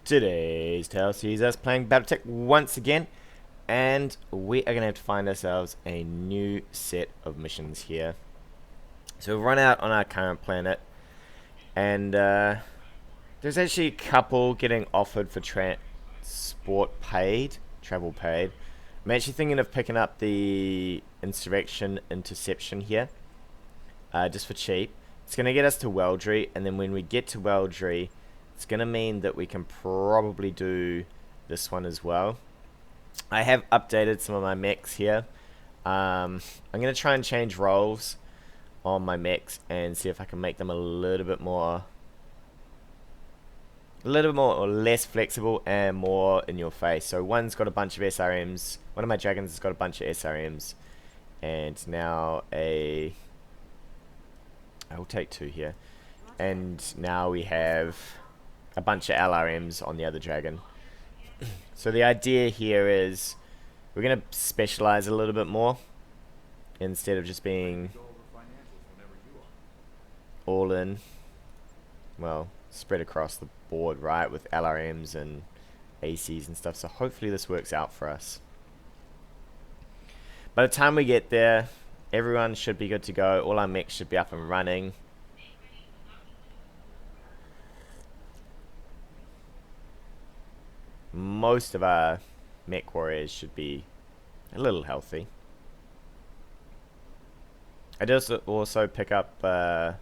Today's tale sees us playing Battletech once again, and we are going to have to find ourselves a new set of missions here. So we've run out on our current planet, and there's actually a couple getting offered for transport paid, travel paid. I'm actually thinking of picking up the insurrection interception here, just for cheap. It's going to get us to Weldry, and then when we get to Weldry, it's going to mean that we can probably do this one as well. I have updated some of my mechs here. I'm going to try and change roles on my mechs and see if I can make them a little bit more or less flexible and more in your face. So one's got a bunch of SRMs. One of my dragons has got a bunch of SRMs, and now I will take two here. And now we have a bunch of LRMs on the other dragon. So the idea here is we're going to specialize a little bit more instead of just being all in, well, spread across the board, right, with LRMs and ACs and stuff. So hopefully this works out for us. By the time we get there, everyone should be good to go. All our mechs should be up and running. Most of our MechWarriors should be a little healthy. I did also pick up an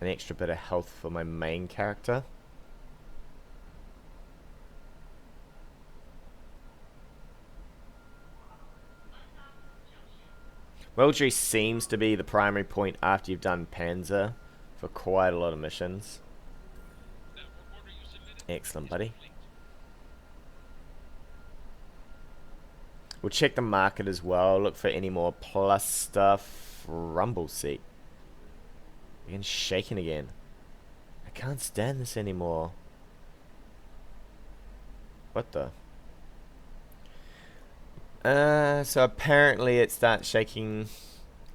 extra bit of health for my main character. Weldry seems to be the primary point after you've done Panzer for quite a lot of missions. Excellent, buddy. We'll check the market as well. Look for any more plus stuff. Rumble seat. Again, shaking again. I can't stand this anymore. What the? So apparently it starts shaking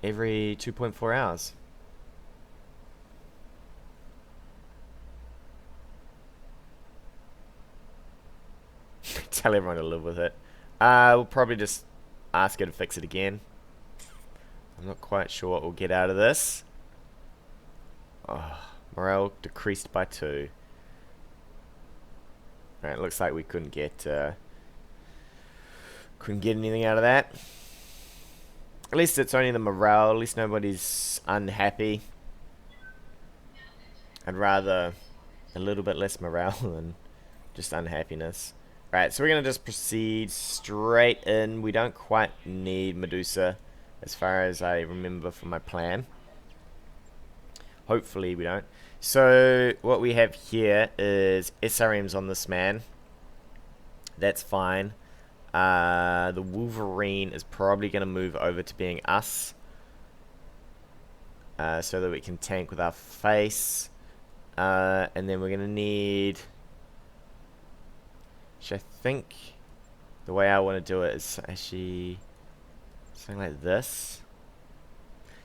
every 2.4 hours. Tell everyone to live with it. We'll probably just ask her to fix it again. I'm not quite sure what we'll get out of this. Oh, morale decreased by 2. Alright, looks like we couldn't get anything out of that. At least it's only the morale. At least nobody's unhappy. I'd rather a little bit less morale than just unhappiness. Right, so we're going to just proceed straight in. We don't quite need Medusa, as far as I remember from my plan. Hopefully we don't. So what we have here is SRMs on this man. That's fine. The Wolverine is probably going to move over to being us, so that we can tank with our face. And then we're going to need... I think the way I want to do it is actually something like this.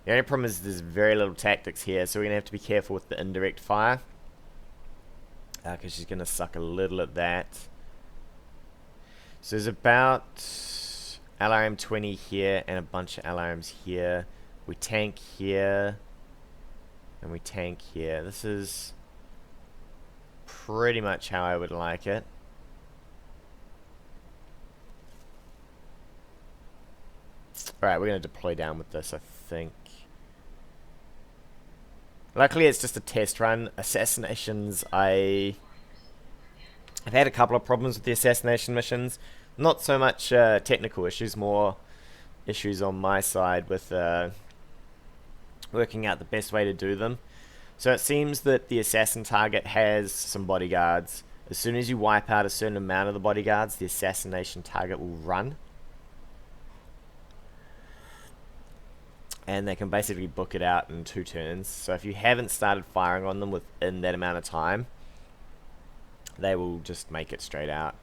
The only problem is there's very little tactics here, so we're going to have to be careful with the indirect fire, because she's going to suck a little at that. So there's about LRM 20 here and a bunch of LRMs here. We tank here and we tank here. This is pretty much how I would like it. Alright, we're going to deploy down with this, I think. Luckily, it's just a test run. Assassinations, I've had a couple of problems with the assassination missions. Not so much technical issues, more issues on my side with working out the best way to do them. So it seems that the assassin target has some bodyguards. As soon as you wipe out a certain amount of the bodyguards, the assassination target will run. And they can basically book it out in 2 turns. So if you haven't started firing on them within that amount of time, they will just make it straight out.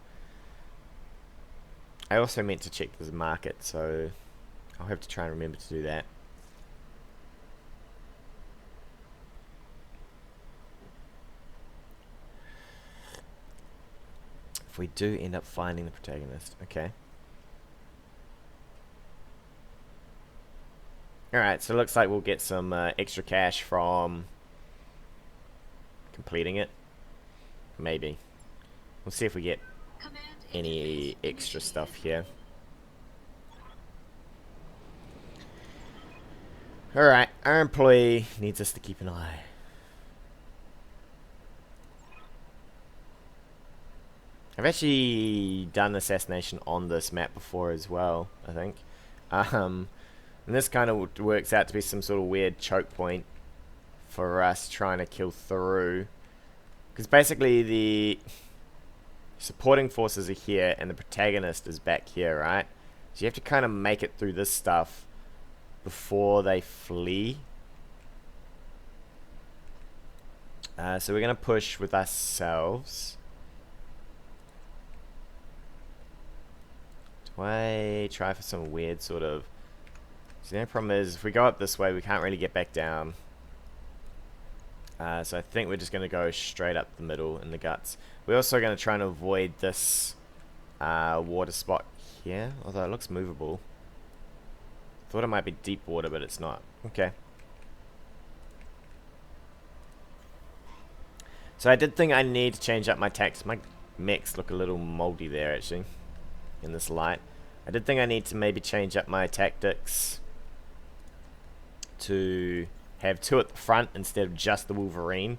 I also meant to check the market, so I'll have to try and remember to do that. If we do end up finding the protagonist. Okay. Alright, so it looks like we'll get some extra cash from completing it. Maybe. We'll see if we get any extra stuff here. Alright, our employee needs us to keep an eye. I've actually done assassination on this map before as well, I think. And this kind of works out to be some sort of weird choke point for us trying to kill through. Because basically the supporting forces are here and the protagonist is back here, right? So you have to kind of make it through this stuff before they flee. So we're going to push with ourselves. Do I try for some weird sort of... So the only problem is if we go up this way we can't really get back down. So I think we're just going to go straight up the middle in the guts. We're also going to try and avoid this water spot here, although it looks movable. Thought it might be deep water, but it's not. Okay. So I did think I need to change up my tactics. My mechs look a little moldy there, actually, in this light. I did think I need to maybe change up my tactics to have two at the front instead of just the Wolverine,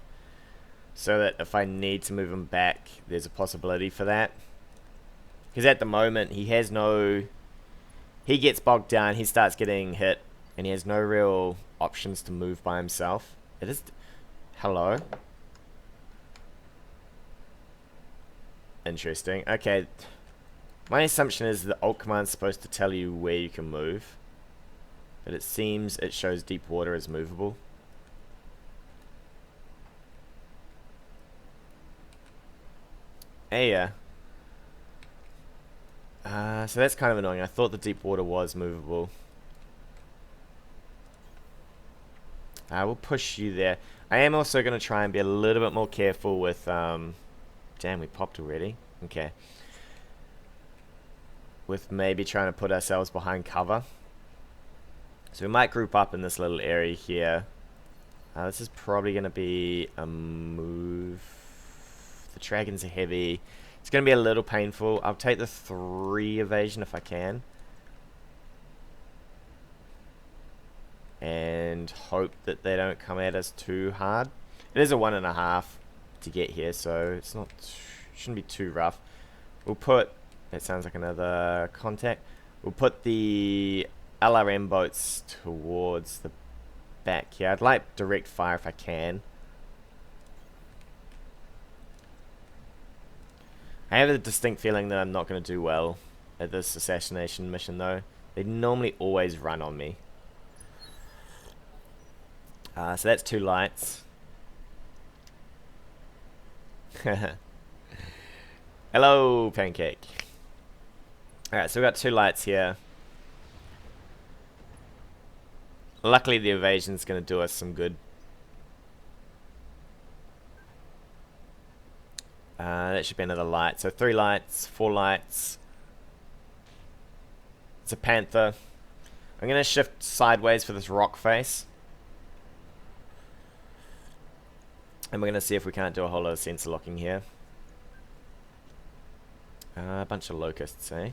so that if I need to move him back, there's a possibility for that. Because at the moment, he has no... He gets bogged down, he starts getting hit, and he has no real options to move by himself. It is... Hello? Interesting. Okay. My assumption is the alt command is supposed to tell you where you can move. But it seems it shows deep water as movable. Hey, yeah. So that's kind of annoying. I thought the deep water was movable. We'll push you there. I am also going to try and be a little bit more careful with... Damn, we popped already. Okay. With maybe trying to put ourselves behind cover. So we might group up in this little area here. This is probably going to be a move. The dragons are heavy. It's going to be a little painful. I'll take the 3 evasion if I can. And hope that they don't come at us too hard. It is a 1.5 to get here, so it's not... shouldn't be too rough. We'll put... That sounds like another contact. We'll put the LRM boats towards the back here. I'd like direct fire if I can. I have a distinct feeling that I'm not going to do well at this assassination mission, though. They normally always run on me. So that's 2 lights. Hello, Pancake. Alright, so we've got 2 lights here. Luckily, the evasion's going to do us some good. That should be another light. So 3 lights, 4 lights. It's a panther. I'm going to shift sideways for this rock face. And we're going to see if we can't do a whole lot of sensor locking here. A bunch of locusts, eh?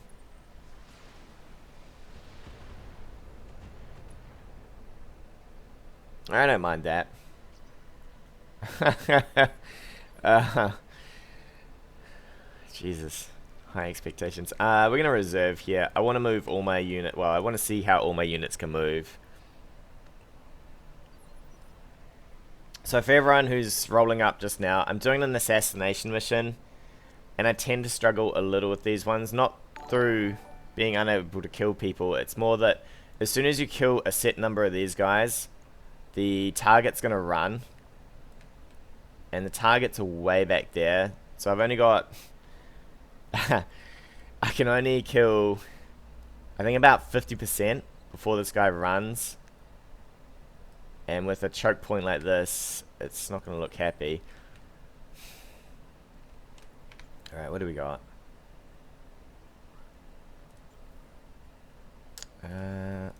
I don't mind that. Jesus. High expectations. We're going to reserve here. I want to move all my unit. Well, I want to see how all my units can move. So for everyone who's rolling up just now, I'm doing an assassination mission. And I tend to struggle a little with these ones. Not through being unable to kill people. It's more that as soon as you kill a set number of these guys, the target's going to run. And the targets are way back there. So I've only got... I can only kill, I think, about 50% before this guy runs. And with a choke point like this, it's not going to look happy. Alright, what do we got? So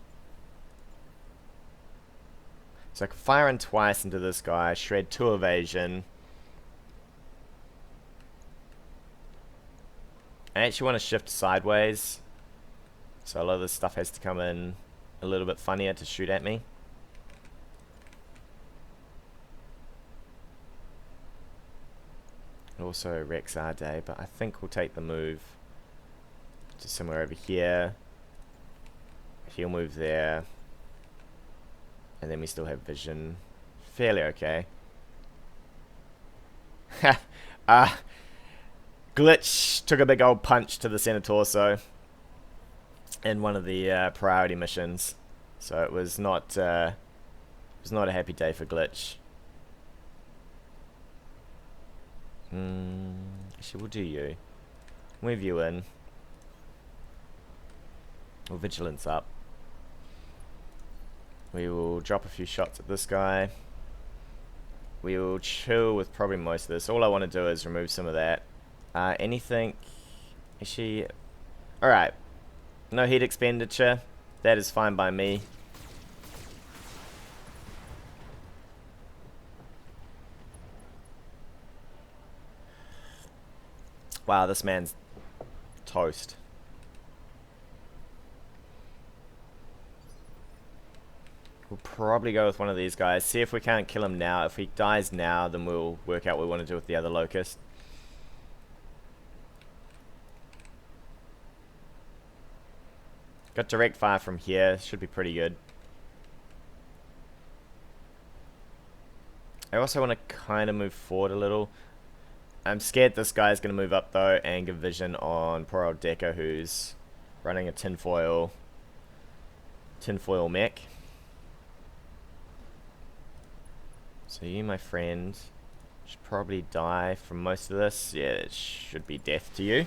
I can fire in twice into this guy, shred 2 evasion. I actually want to shift sideways, so a lot of this stuff has to come in a little bit funnier to shoot at me. Also wrecks our day, but I think we'll take the move to somewhere over here. He'll move there, and then we still have vision. Fairly okay. Glitch took a big old punch to the center torso in one of the priority missions, so it was not a happy day for Glitch. Actually, we'll do you. Move you in. We'll vigilance up. We will drop a few shots at this guy. We will chill with probably most of this. All I want to do is remove some of that. Anything? Actually, alright. No heat expenditure. That is fine by me. Wow, this man's toast. We'll probably go with one of these guys. See if we can't kill him now. If he dies now, then we'll work out what we want to do with the other locust. Got direct fire from here. Should be pretty good. I also want to kind of move forward a little. I'm scared this guy's going to move up though and give vision on poor old Decker, who's running a tinfoil mech. So you, my friend, should probably die from most of this. Yeah, it should be death to you.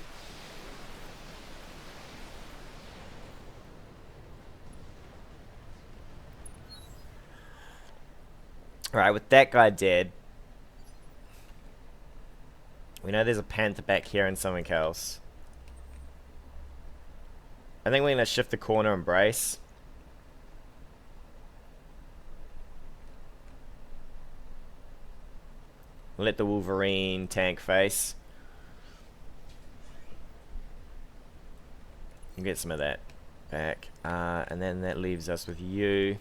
Alright, with that guy dead, we know there's a panther back here and something else. I think we're going to shift the corner and brace. Let the Wolverine tank face. You get some of that back. And then that leaves us with you.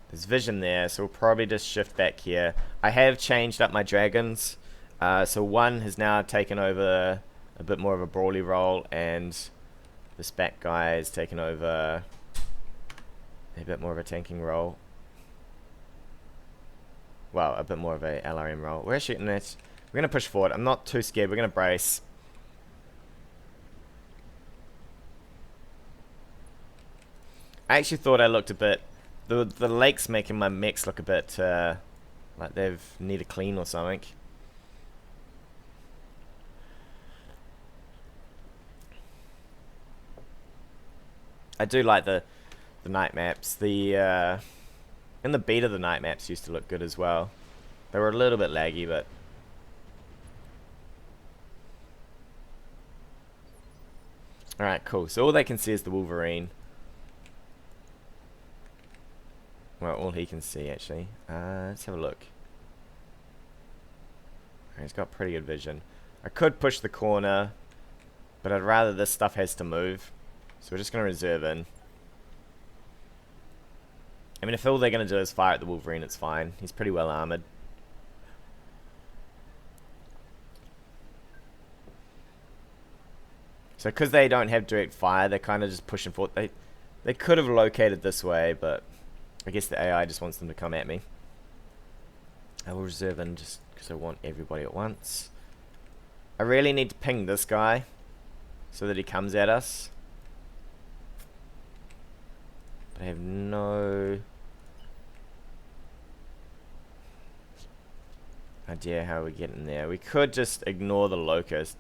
There's vision there, so we'll probably just shift back here. I have changed up my dragons. So one has now taken over a bit more of a brawly role, and this back guy has taken over a bit more of a tanking role. Well, a bit more of a LRM role. We're shooting it. We're going to push forward. I'm not too scared. We're going to brace. I actually thought I looked a bit... The lake's making my mechs look a bit like they've need a clean or something. I do like the night maps. And the beta, the night maps used to look good as well. They were a little bit laggy, but alright, cool. So all they can see is the Wolverine. Well, all he can see, actually. Let's have a look. He's got pretty good vision. I could push the corner, but I'd rather this stuff has to move. So we're just going to reserve in. I mean, if all they're going to do is fire at the Wolverine, it's fine. He's pretty well armored. So because they don't have direct fire, they're kind of just pushing forward. They could have located this way, but I guess the AI just wants them to come at me. I will reserve in just because I want everybody at once. I really need to ping this guy so that he comes at us. But I have no idea how we're getting there. We could just ignore the locust.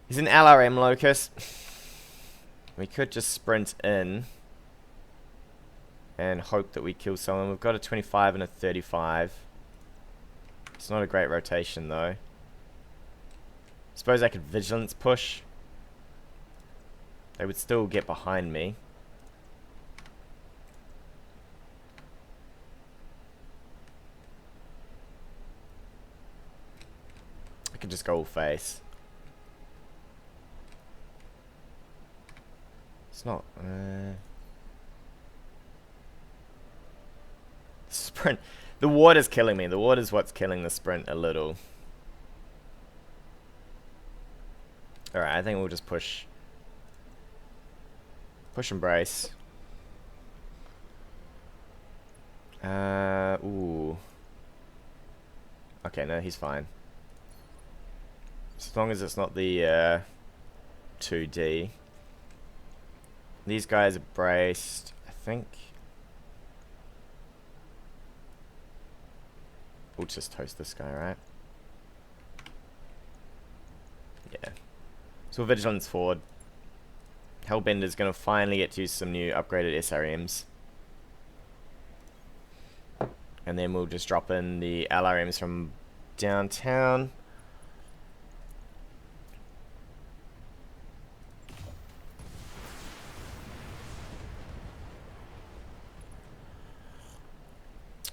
He's an LRM locust. We could just sprint in and hope that we kill someone. We've got a 25 and a 35. It's not a great rotation though. Suppose I could vigilance push. They would still get behind me. I could just go all face. It's not... sprint. The water's killing me. The water's what's killing the sprint a little. Alright, I think we'll just push. Push and brace. Ooh. Okay, no, he's fine. As long as it's not the 2D. These guys are braced, I think. We'll just toast this guy, right? Yeah. So vigilance forward. Hellbender's gonna finally get to use some new upgraded SRMs. And then we'll just drop in the LRMs from downtown.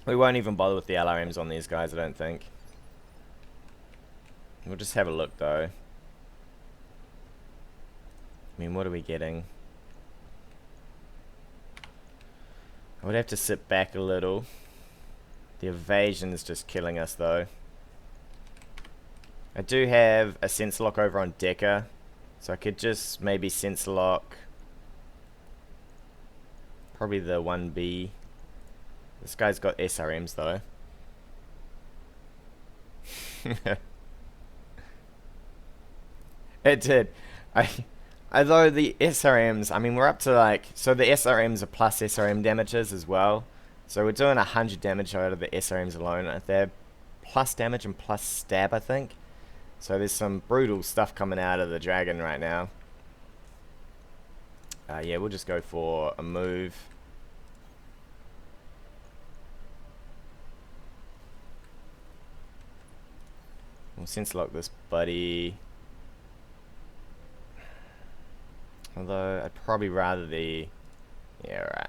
We won't even bother with the LRMs on these guys, I don't think. We'll just have a look though. I mean, what are we getting? I would have to sit back a little. The evasion is just killing us though. I do have a sensor lock over on Decker, so I could just maybe sensor lock probably the 1B. This guy's got SRMs though. It did. Although the SRMs, I mean, we're up to like, so the SRMs are plus SRM damages as well. So we're doing 100 damage out of the SRMs alone. They're plus damage and plus stab, I think. So there's some brutal stuff coming out of the dragon right now. Yeah, we'll just go for a move. We'll sensor lock this buddy. Although, I'd probably rather the... Yeah, right.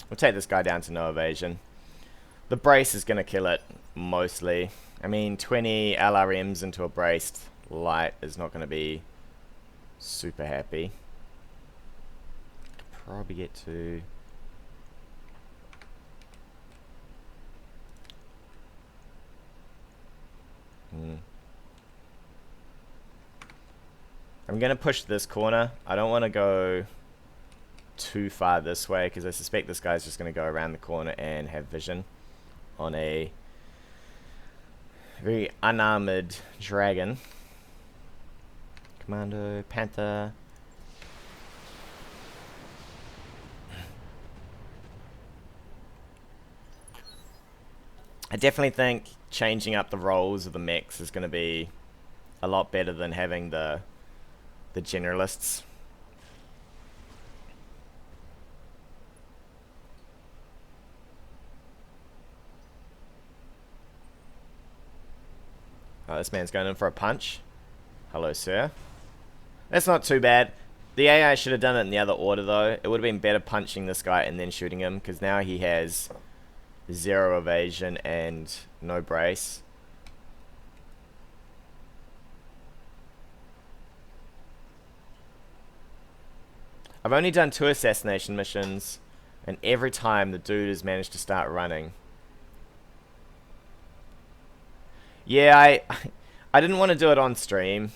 We'll take this guy down to no evasion. The brace is going to kill it, mostly. I mean, 20 LRMs into a braced light is not going to be super happy. Probably get to... I'm going to push this corner. I don't want to go too far this way because I suspect this guy's just going to go around the corner and have vision on a very unarmored dragon. Commando, Panther. I definitely think changing up the roles of the mechs is going to be a lot better than having the generalists. Oh, this man's going in for a punch. Hello, sir. That's not too bad. The AI should have done it in the other order, though. It would have been better punching this guy and then shooting him, because now he has 0 evasion and no brace. I've only done 2 assassination missions, and every time the dude has managed to start running. Yeah, I didn't want to do it on stream,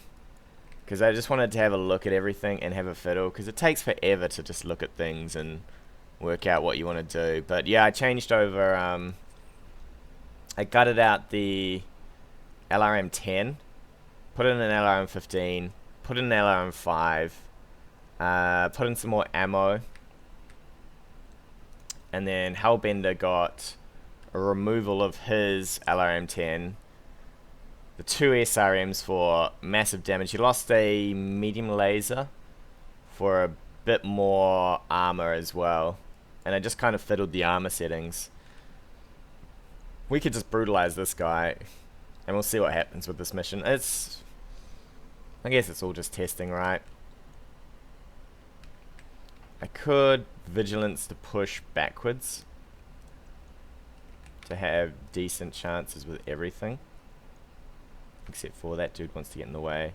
because I just wanted to have a look at everything and have a fiddle, because it takes forever to just look at things and work out what you want to do. But yeah, I changed over, I gutted out the LRM 10, put in an LRM 15, put in an LRM 5, put in some more ammo, and then Hellbender got a removal of his LRM 10, the 2 SRMs for massive damage. He lost a medium laser for a bit more armor as well, and I just kind of fiddled the armor settings. We could just brutalize this guy And we'll see what happens with this mission. I guess it's all just testing, right? I could vigilance to push backwards to have decent chances with everything. Except for that dude wants to get in the way.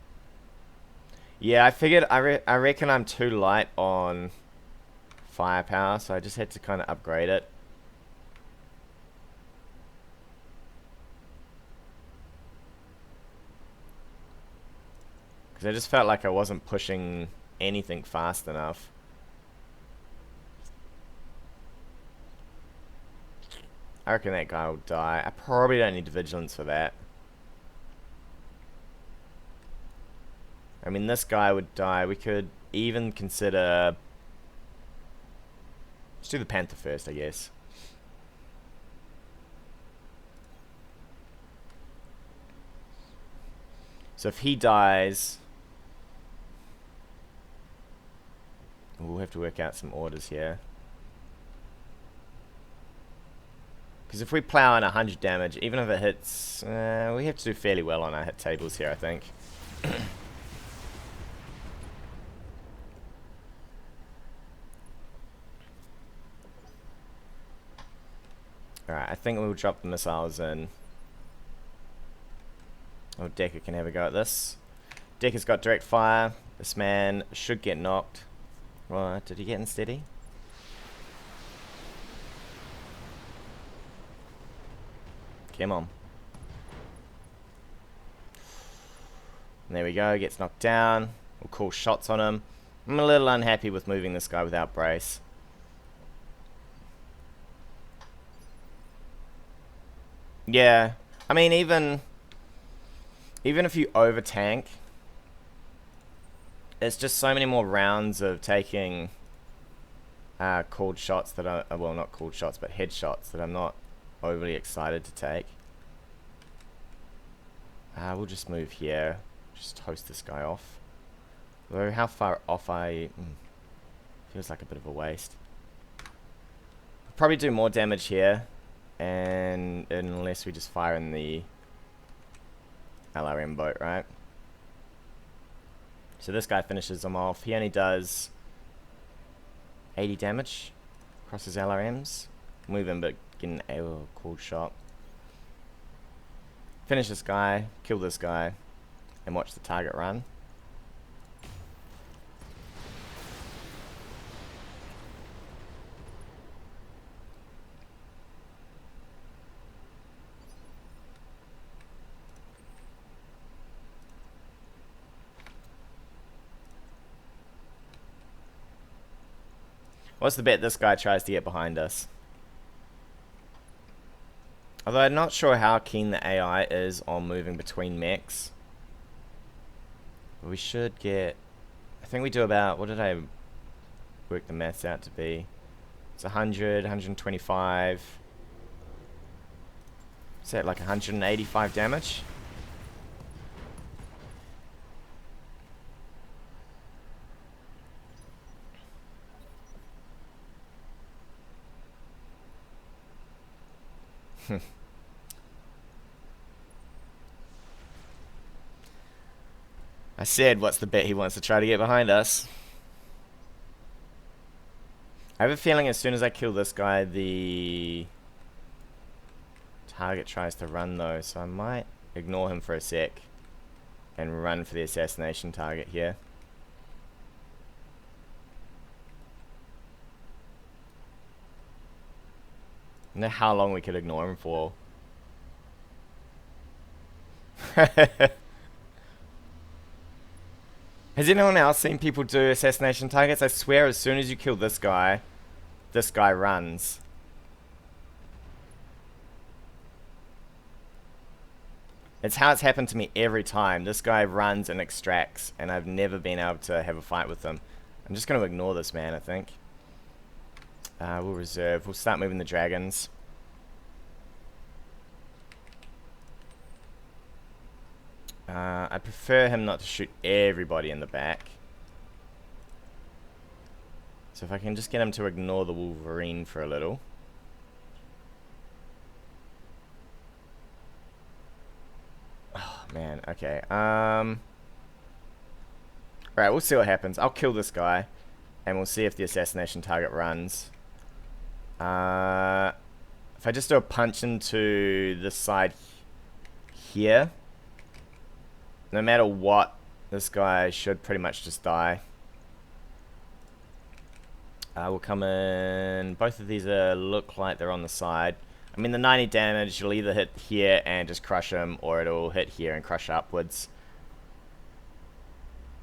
Yeah, I figured, I reckon I'm too light on firepower, so I just had to kind of upgrade it. Because I just felt like I wasn't pushing anything fast enough. I reckon that guy will die. I probably don't need vigilance for that. I mean, this guy would die. We could even consider... Let's do the Panther first, I guess. So if he dies... We'll have to work out some orders here. Because if we plow in 100 damage, even if it hits... we have to do fairly well on our hit tables here, I think. Alright, I think we'll drop the missiles in. Oh, Decker can have a go at this. Decker's got direct fire. This man should get knocked. What? Did he get unsteady? Come on. And there we go, gets knocked down. We'll call shots on him. I'm a little unhappy with moving this guy without brace. Yeah, I mean, even if you over tank, it's just so many more rounds of taking called shots that are, well, not called shots, but headshots that I'm not overly excited to take. We'll just move here, just toast this guy off. Though how far off feels like a bit of a waste. Probably do more damage here. And unless we just fire in the LRM boat, right? So this guy finishes him off. He only does 80 damage across his LRMs. Move him, but get an AO cold shot. Finish this guy, kill this guy, and watch the target run. What's the bet this guy tries to get behind us? Although I'm not sure how keen the AI is on moving between mechs. But we should get... I think we do about... What did I work the maths out to be? It's 100, 125... Is that like 185 damage? I said, what's the bet he wants to try to get behind us? I have a feeling as soon as I kill this guy, the target tries to run though, so I might ignore him for a sec and run for the assassination target here. I don't know how long we could ignore him for. Has anyone else seen people do assassination targets? I swear as soon as you kill this guy runs. It's how it's happened to me every time. This guy runs and extracts, and I've never been able to have a fight with him. I'm just going to ignore this man, I think. We'll reserve. We'll start moving the dragons. I prefer him not to shoot everybody in the back. So if I can just get him to ignore the Wolverine for a little. Man, okay. Alright, we'll see what happens. I'll kill this guy, and we'll see if the assassination target runs. If I just do a punch into this side here, no matter what, this guy should pretty much just die. We'll come in. Both of these look like they're on the side. I mean, the 90 damage, you'll either hit here and just crush him, or it'll hit here and crush upwards.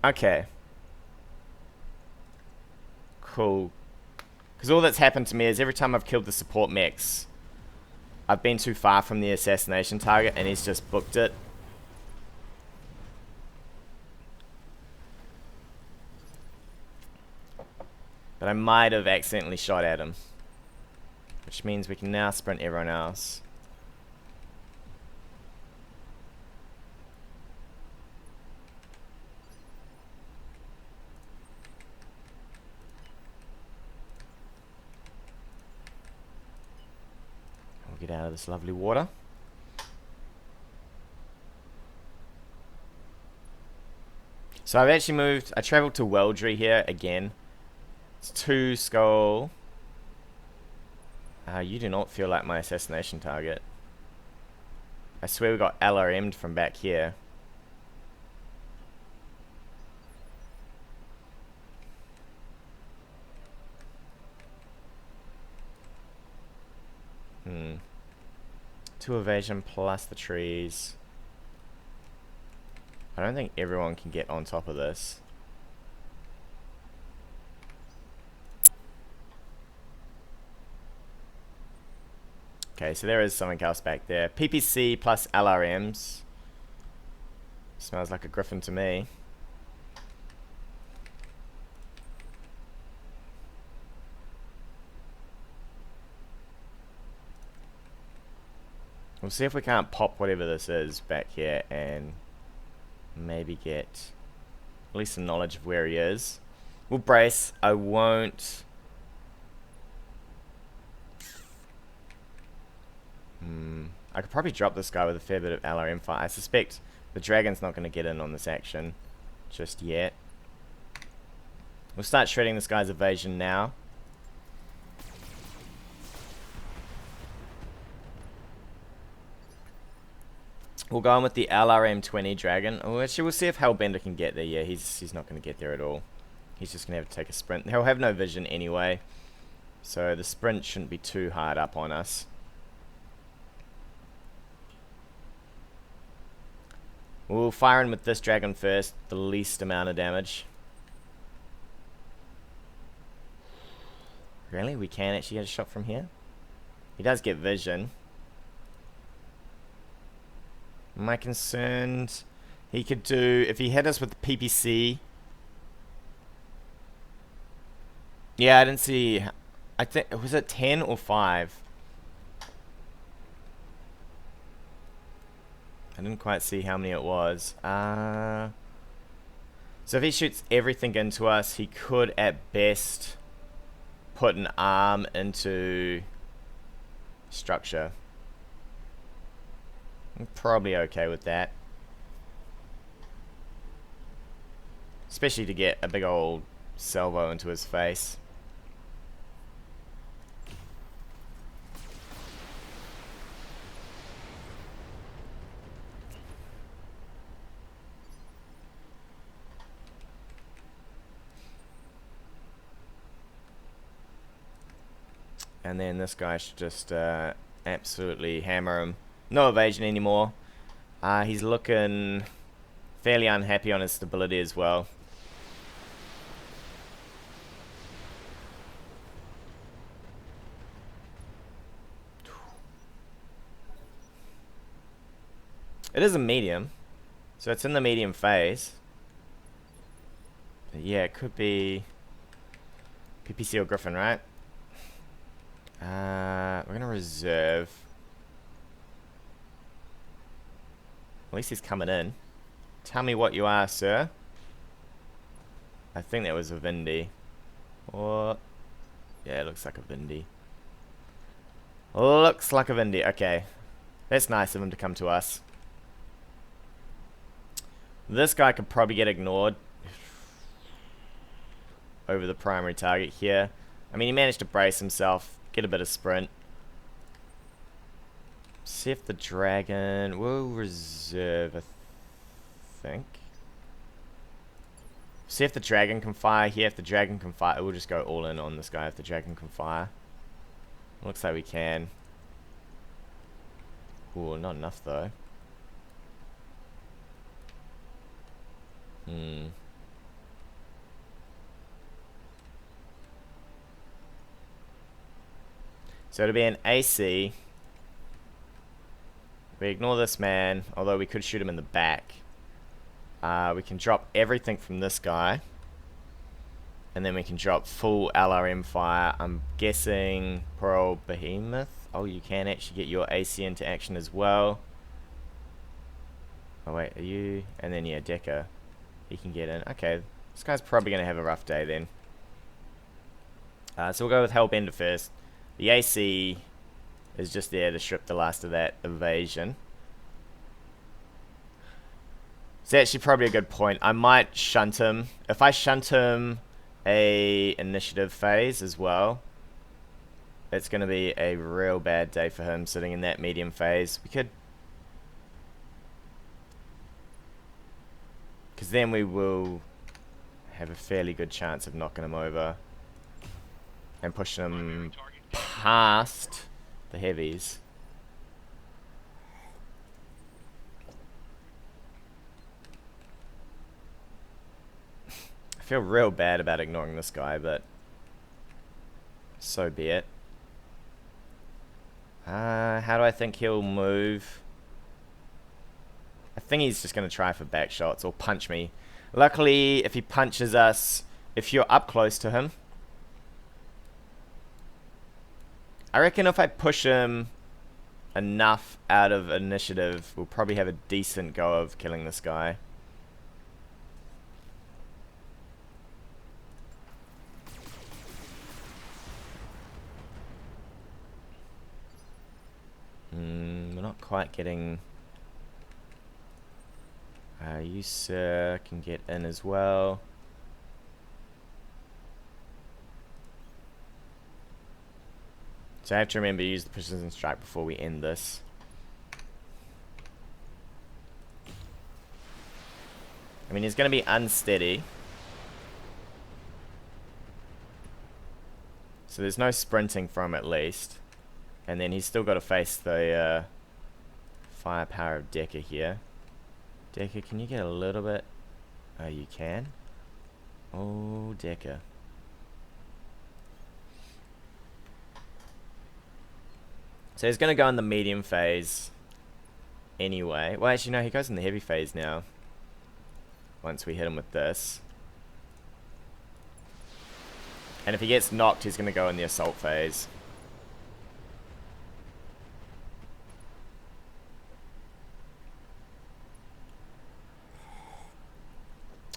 Okay. Cool. Because all that's happened to me is every time I've killed the support mechs, I've been too far from the assassination target, and he's just booked it. But I might have accidentally shot at him. Which means we can now sprint everyone else. We'll get out of this lovely water. So I've actually moved, I travelled to Weldry here again. It's 2 skull. You do not feel like my assassination target. I swear we got LRM'd from back here. Hmm. 2 evasion plus the trees. I don't think everyone can get on top of this. Okay, so there is something else back there. PPC plus LRMs. Smells like a griffin to me. We'll see if we can't pop whatever this is back here and maybe get at least some knowledge of where he is. We'll brace. I won't... I could probably drop this guy with a fair bit of LRM fire. I suspect the dragon's not going to get in on this action just yet. We'll start shredding this guy's evasion now. We'll go on with the LRM-20 dragon. Oh, actually, we'll see if Hellbender can get there. Yeah, he's not going to get there at all. He's just going to have to take a sprint. He'll have no vision anyway, so the sprint shouldn't be too hard up on us. We'll fire in with this dragon first, the least amount of damage. Really? We can actually get a shot from here? He does get vision. Am I concerned? He could do... If he hit us with the PPC... Yeah, I didn't see... I think... Was it 10 or 5? I didn't quite see how many it was. So if he shoots everything into us, he could at best put an arm into structure. I'm probably okay with that. Especially to get a big old salvo into his face. And then this guy should just absolutely hammer him. No evasion anymore. He's looking fairly unhappy on his stability as well. It is a medium, so it's in the medium phase. But yeah, it could be PPC or Griffin, right? We're gonna reserve. At least he's coming in. Tell me what you are, sir. I think that was a Vindy. Or... yeah, it looks like a Vindy. Looks like a Vindy. Okay. That's nice of him to come to us. This guy could probably get ignored over the primary target here. I mean, he managed to brace himself, get a bit of sprint. See if the dragon will reserve, I think. See if the dragon can fire here. If the dragon can fire, we'll just go all in on this guy if the dragon can fire. Looks like we can. Ooh, not enough though. So it'll be an AC. We ignore this man, although we could shoot him in the back. We can drop everything from this guy. And then we can drop full LRM fire. I'm guessing poor old Behemoth. Oh, you can actually get your AC into action as well. Oh wait, are you? And then yeah, Decker. He can get in. Okay, this guy's probably going to have a rough day then. So we'll go with Hellbender first. The AC is just there to strip the last of that evasion. It's actually probably a good point. I might shunt him. If I shunt him a initiative phase as well, it's going to be a real bad day for him sitting in that medium phase. We could, because then we will have a fairly good chance of knocking him over and pushing him past the heavies. I feel real bad about ignoring this guy, but so be it. How do I think he'll move? I think he's just going to try for back shots or punch me. Luckily, if he punches us, if you're up close to him, I reckon if I push him enough out of initiative, we'll probably have a decent go of killing this guy. We're not quite getting... you, sir, can get in as well. So I have to remember to use the precision strike before we end this. I mean, he's going to be unsteady. So there's no sprinting from at least. And then he's still got to face the firepower of Decker here. Decker, can you get a little bit? Oh, you can? Oh, Decker. So he's going to go in the medium phase anyway. Well, actually, no, he goes in the heavy phase now. Once we hit him with this. And if he gets knocked, he's going to go in the assault phase.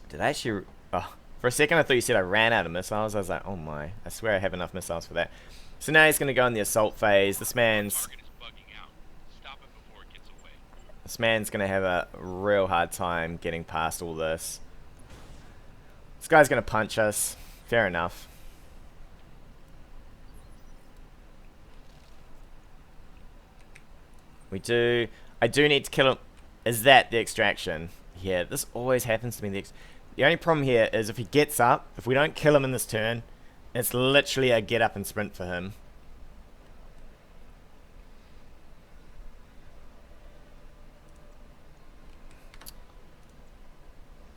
Did I actually... Oh, for a second I thought you said I ran out of missiles. I was like, oh my. I swear I have enough missiles for that. So now he's going to go in the assault phase. This man's going to have a real hard time getting past all this. This guy's going to punch us. Fair enough. I do need to kill him. Is that the extraction? Yeah, this always happens to me. The only problem here is if he gets up, if we don't kill him in this turn, it's literally a get up and sprint for him.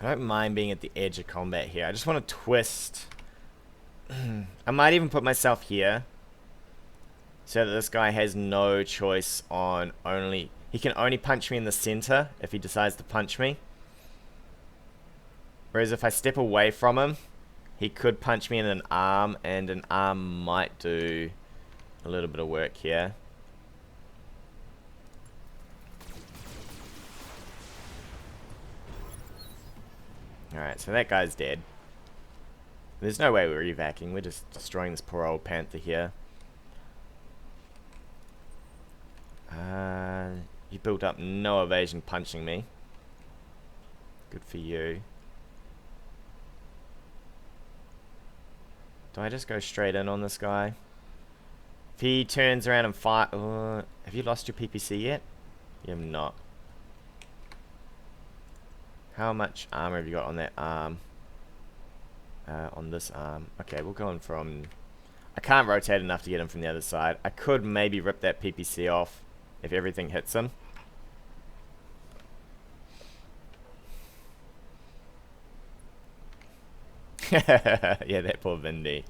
I don't mind being at the edge of combat here. I just want to twist. I might even put myself here so that this guy has no choice on only... He can only punch me in the center if he decides to punch me. Whereas if I step away from him, he could punch me in an arm, and an arm might do a little bit of work here. Alright, so that guy's dead. There's no way we're evacing. We're just destroying this poor old panther here. You built up no evasion punching me. Good for you. Do I just go straight in on this guy? If he turns around and fight... have you lost your PPC yet? You have not. How much armor have you got on that arm? On this arm. Okay, we'll go in from... I can't rotate enough to get him from the other side. I could maybe rip that PPC off if everything hits him. Yeah, that poor Vindy.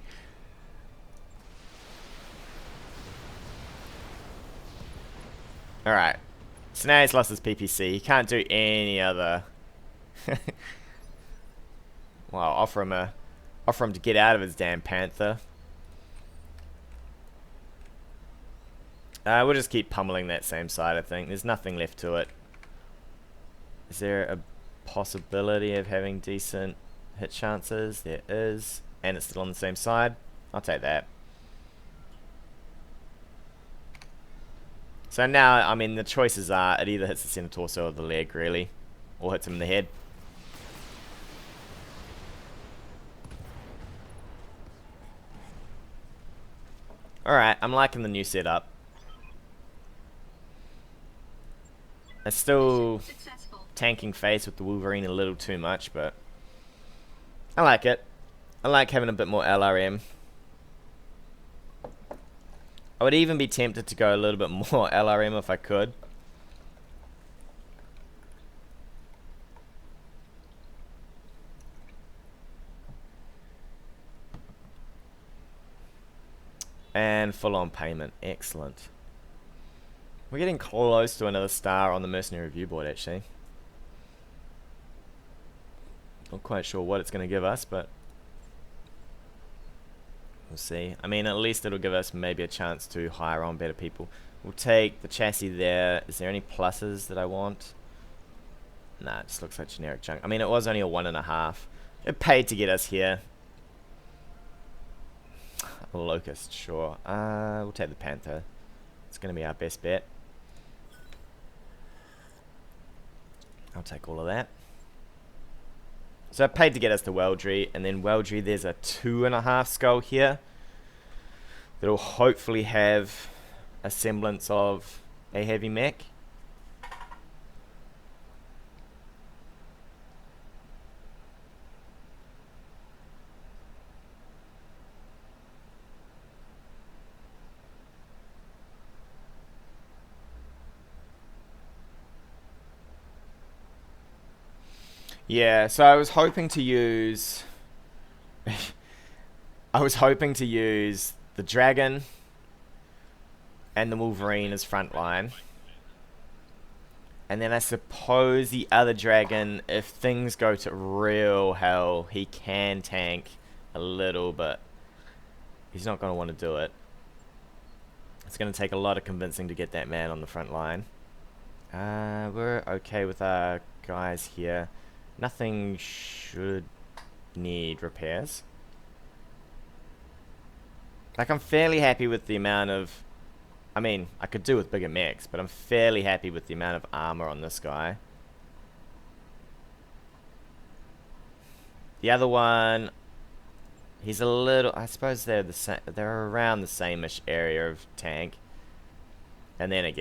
Alright. So now he's lost his PPC. He can't do any other... Well, offer him to get out of his damn panther. We'll just keep pummeling that same side, I think. There's nothing left to it. Is there a possibility of having decent hit chances? There is. And it's still on the same side. I'll take that. So now, I mean, the choices are it either hits the center torso or the leg, really. Or hits him in the head. Alright, I'm liking the new setup. It's still tanking face with the Wolverine a little too much, but I like it. I like having a bit more LRM. I would even be tempted to go a little bit more LRM if I could. And full on payment. Excellent. We're getting close to another star on the mercenary review board, actually. Not quite sure what it's going to give us, but we'll see. I mean, at least it'll give us maybe a chance to hire on better people. We'll take the chassis there. Is there any pluses that I want? Nah, it just looks like generic junk. I mean, it was only a 1.5. It paid to get us here. A Locust, sure. We'll take the Panther. It's going to be our best bet. I'll take all of that. So it paid to get us to Weldry, and then Weldry, there's a 2.5 skull here that'll hopefully have a semblance of a heavy mech. Yeah, so I was hoping to use the dragon and the Wolverine as front line. And then I suppose the other dragon, if things go to real hell, he can tank a little, but he's not going to want to do it. It's going to take a lot of convincing to get that man on the front line. We're okay with our guys here. Nothing should need repairs. Like, I'm fairly happy with the amount of... I mean, I could do with bigger mechs, but I'm fairly happy with the amount of armor on this guy. The other one... He's a little... I suppose they're the same... They're around the same-ish area of tank. And then it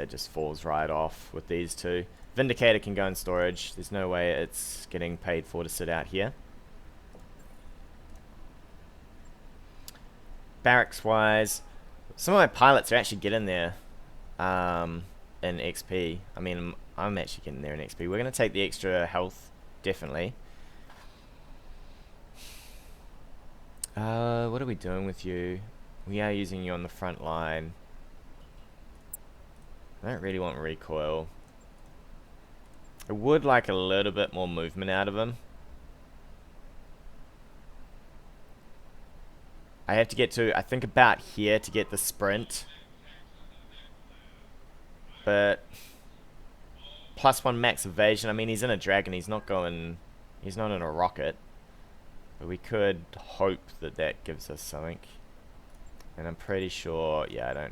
just falls right off with these two. Vindicator can go in storage. There's no way it's getting paid for to sit out here. Barracks wise, some of my pilots are actually getting there in XP. I mean, I'm actually getting there in XP. We're going to take the extra health, definitely. What are we doing with you? We are using you on the front line. I don't really want recoil. I would like a little bit more movement out of him. I have to get to, I think, about here to get the sprint. But +1 max evasion. I mean, he's in a dragon. He's not in a rocket. But we could hope that that gives us something. And I'm pretty sure, yeah,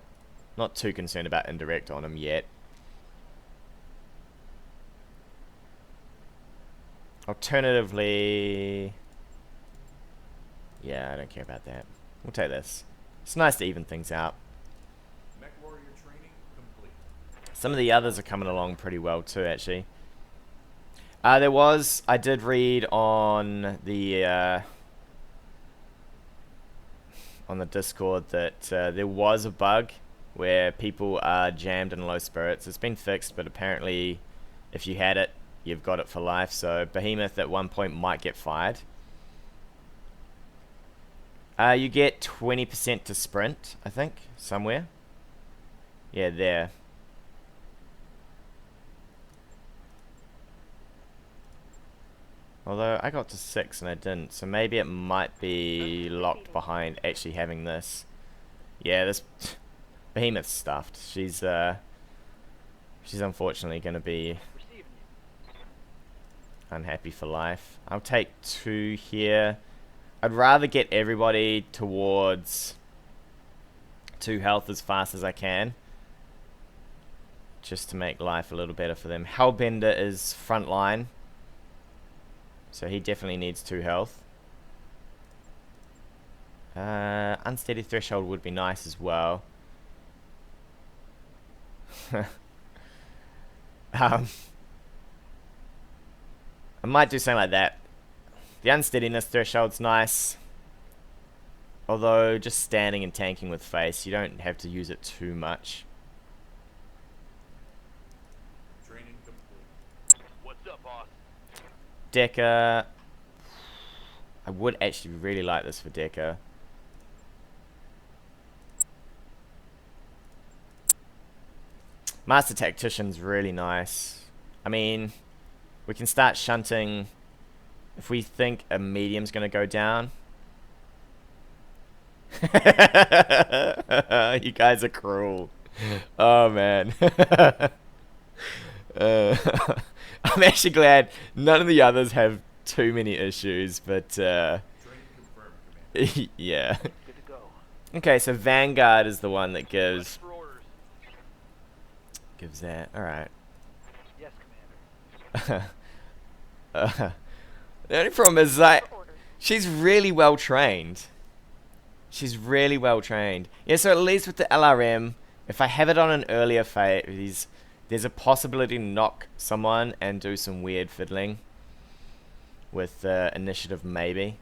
not too concerned about indirect on him yet. Alternatively, yeah, I don't care about that. We'll take this. It's nice to even things out. MechWarrior training complete. Some of the others are coming along pretty well too, actually. I did read on the Discord that there was a bug where people are jammed in low spirits. It's been fixed, but apparently if you had it, you've got it for life. So Behemoth at one point might get fired. You get 20% to sprint, I think, somewhere. Yeah, there. Although I got to 6 and I didn't, so maybe it might be locked behind actually having this. Yeah, this Behemoth's stuffed. She's unfortunately going to be unhappy for life. I'll take 2 here. I'd rather get everybody towards 2 health as fast as I can, just to make life a little better for them. Hellbender is front line, so he definitely needs 2 health. Unsteady Threshold would be nice as well. I might do something like that. The unsteadiness threshold's nice. Although, just standing and tanking with face, you don't have to use it too much. Training complete. What's up, boss? Decker. I would actually really like this for Decker. Master Tactician's really nice. I mean, we can start shunting if we think a medium's going to go down. You guys are cruel. Oh, man. I'm actually glad none of the others have too many issues, but Training confirmed, Commander. yeah. Good to go. Okay, so Vanguard is the one that Ready gives for orders. that. All right. Yes, Commander. The only problem is like For orders. she's really well trained. She's really well trained. Yeah, so at least with the LRM, if I have it on an earlier phase, there's a possibility to knock someone and do some weird fiddling with initiative, maybe.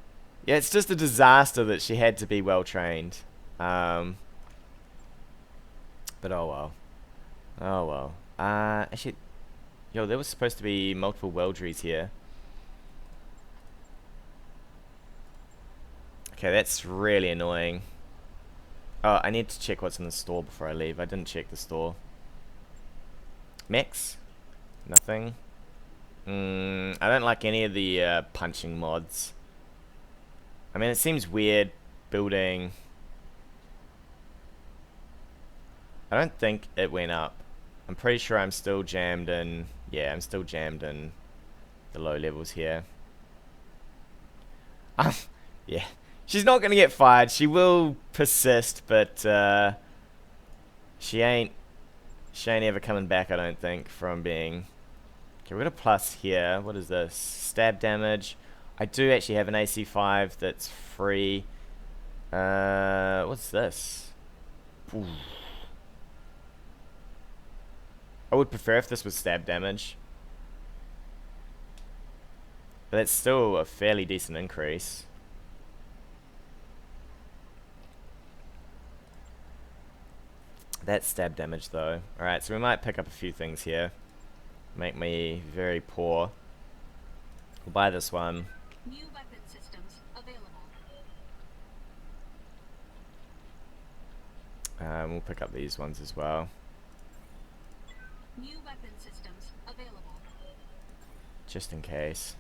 Yeah, it's just a disaster that she had to be well trained. But oh well. Oh well. Actually, yo, there was supposed to be multiple weldries here. Okay, that's really annoying. Oh, I need to check what's in the store before I leave. I didn't check the store. Mechs? Nothing. I don't like any of the punching mods. I mean, it seems weird building... I don't think it went up. I'm pretty sure I'm still jammed in... Yeah, I'm still jammed in the low levels here. Yeah. She's not going to get fired. She will persist, but she ain't ever coming back, I don't think, from being... Okay, we got a plus here. What is this? Stab damage. I do actually have an AC5 that's free. What's this? Ooh. I would prefer if this was stab damage. But that's still a fairly decent increase. That's stab damage though. Alright, so we might pick up a few things here. Make me very poor. We'll buy this one. New weapon systems available. We'll pick up these ones as well. New weapon systems available. Just in case.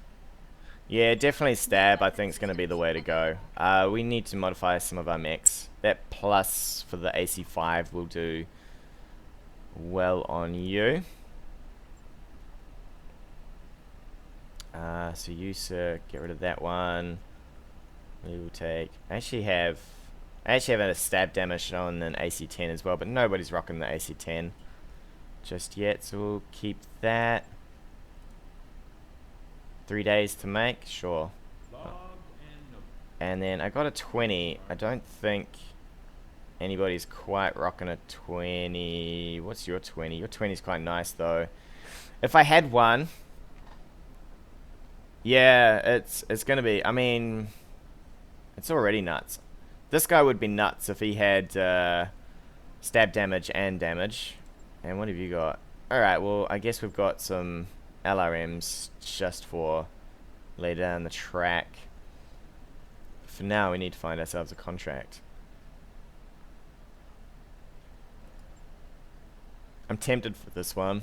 Yeah, definitely stab I think is going to be the way to go. We need to modify some of our mechs. That plus for the AC5 will do well on you. So you, sir, get rid of that one. We will take... I actually have a stab damage on an AC10 as well, but nobody's rocking the AC10 just yet, so we'll keep that. 3 days to make? Sure. Log and note. And then I got a 20. I don't think anybody's quite rocking a 20. What's your 20? Your 20 is quite nice, though. If I had one... Yeah, it's going to be... I mean... It's already nuts. This guy would be nuts if he had stab damage and damage. And what have you got? Alright, well, I guess we've got some LRMs just for later down the track. For now, we need to find ourselves a contract. I'm tempted for this one.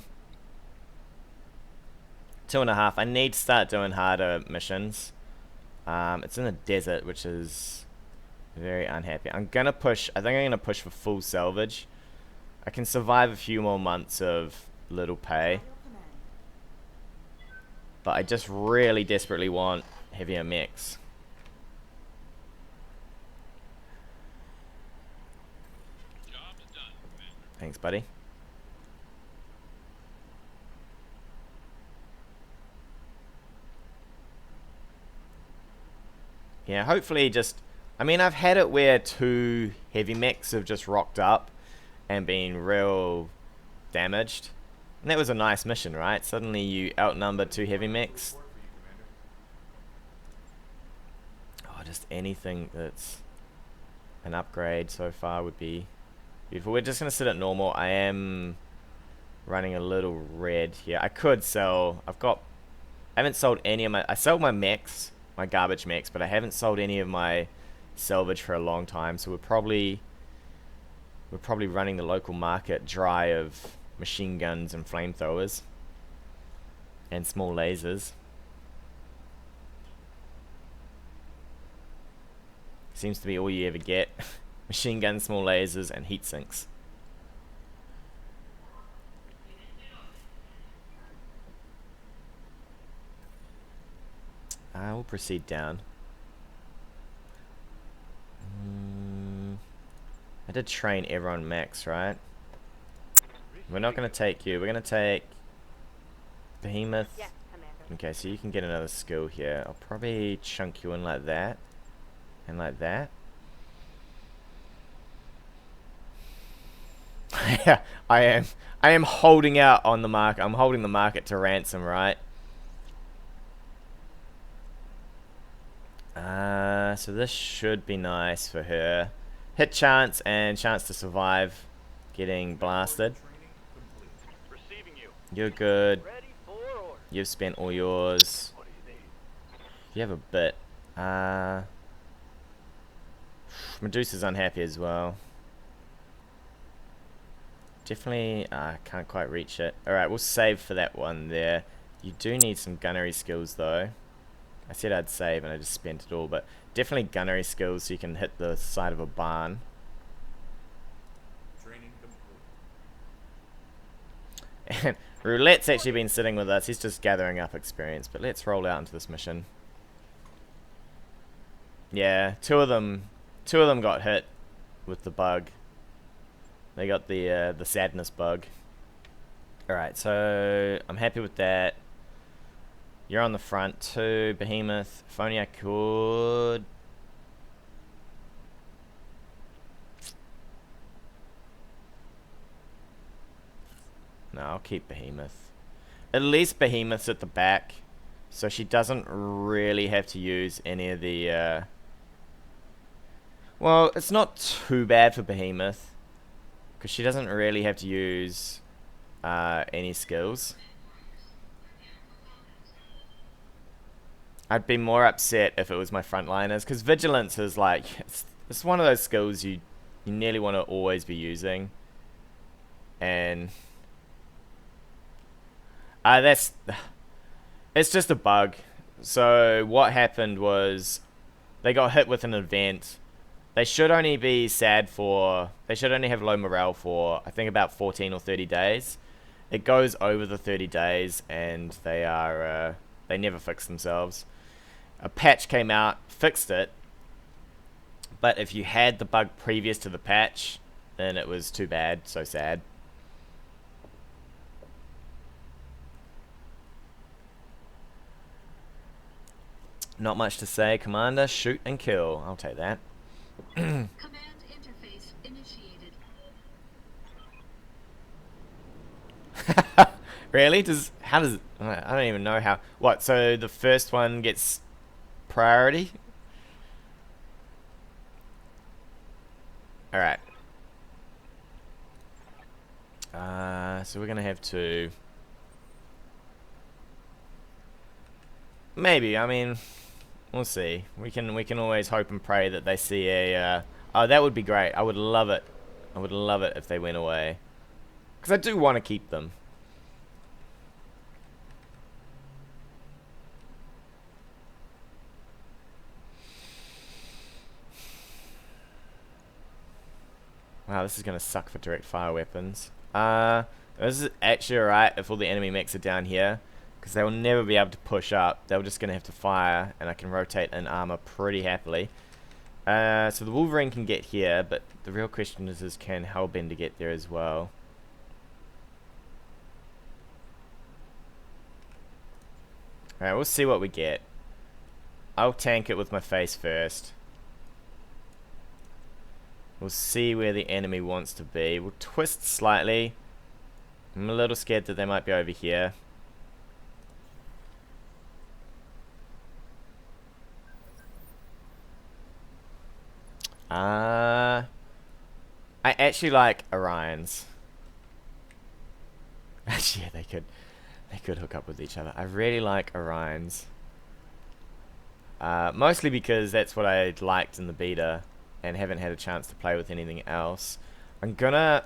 2.5. I need to start doing harder missions. It's in the desert, which is very unhappy. I'm gonna push. I think I'm gonna push for full salvage. I can survive a few more months of little pay, but I just really desperately want heavier mechs. Thanks, buddy. Yeah, hopefully just... I mean, I've had it where 2 heavy mechs have just rocked up and been real damaged. And that was a nice mission, right? Suddenly you outnumber 2 heavy mechs. Oh, just anything that's an upgrade so far would be beautiful. We're just going to sit at normal. I am running a little red here. I could sell... I haven't sold any of my... I sold my mechs. My garbage mechs, but I haven't sold any of my salvage for a long time, so we're probably running the local market dry of machine guns and flamethrowers and small lasers. Seems to be all you ever get. Machine guns, small lasers, and heat sinks. I will proceed down. I did train everyone max, right? We're not going to take you. We're going to take Behemoth. Yes, Commander. Okay, so you can get another skill here. I'll probably chunk you in like that. And like that. Yeah, I am holding out on the market. I'm holding the market to ransom, right? So this should be nice for her. Hit chance and chance to survive getting blasted. Training complete. Receiving you. You're good. Ready for orders. You've spent all yours. What do you need? You have a bit. Medusa's unhappy as well. Definitely, can't quite reach it. Alright, we'll save for that one there. You do need some gunnery skills though. I said I'd save and I just spent it all, but definitely gunnery skills so you can hit the side of a barn. Training complete. And Roulette's actually been sitting with us. He's just gathering up experience, but let's roll out into this mission. Yeah, two of them got hit with the bug. They got the sadness bug. Alright, so I'm happy with that. You're on the front too, Behemoth. If only I could... No, I'll keep Behemoth. At least Behemoth's at the back, so she doesn't really have to use any of the... Well, it's not too bad for Behemoth, because she doesn't really have to use any skills. I'd be more upset if it was my frontliners, because Vigilance is like, it's one of those skills you nearly want to always be using. And it's just a bug. So what happened was they got hit with an event. They should only be sad for, they should only have low morale for, I think, about 14 or 30 days. It goes over the 30 days and they are, they never fix themselves. A patch came out, fixed it, but if you had the bug previous to the patch, then it was too bad, so sad. Not much to say, Commander. Shoot and kill. I'll take that. Command interface initiated. Really? How does... I don't even know how... What, so the first one gets priority? Alright. So we're going to have to... Maybe, I mean... We'll see. We can always hope and pray that they see a... oh, that would be great. I would love it. I would love it if they went away. Because I do want to keep them. Wow, this is going to suck for direct fire weapons. This is actually alright if all the enemy mechs are down here. Because they will never be able to push up. They're just going to have to fire. And I can rotate in armor pretty happily. So the Wolverine can get here. But the real question is can Hellbender get there as well? Alright, we'll see what we get. I'll tank it with my face first. We'll see where the enemy wants to be. We'll twist slightly. I'm a little scared that they might be over here. I actually like Orions. Actually, yeah, they could hook up with each other. I really like Orions. Mostly because that's what I liked in the beta. And haven't had a chance to play with anything else. I'm gonna...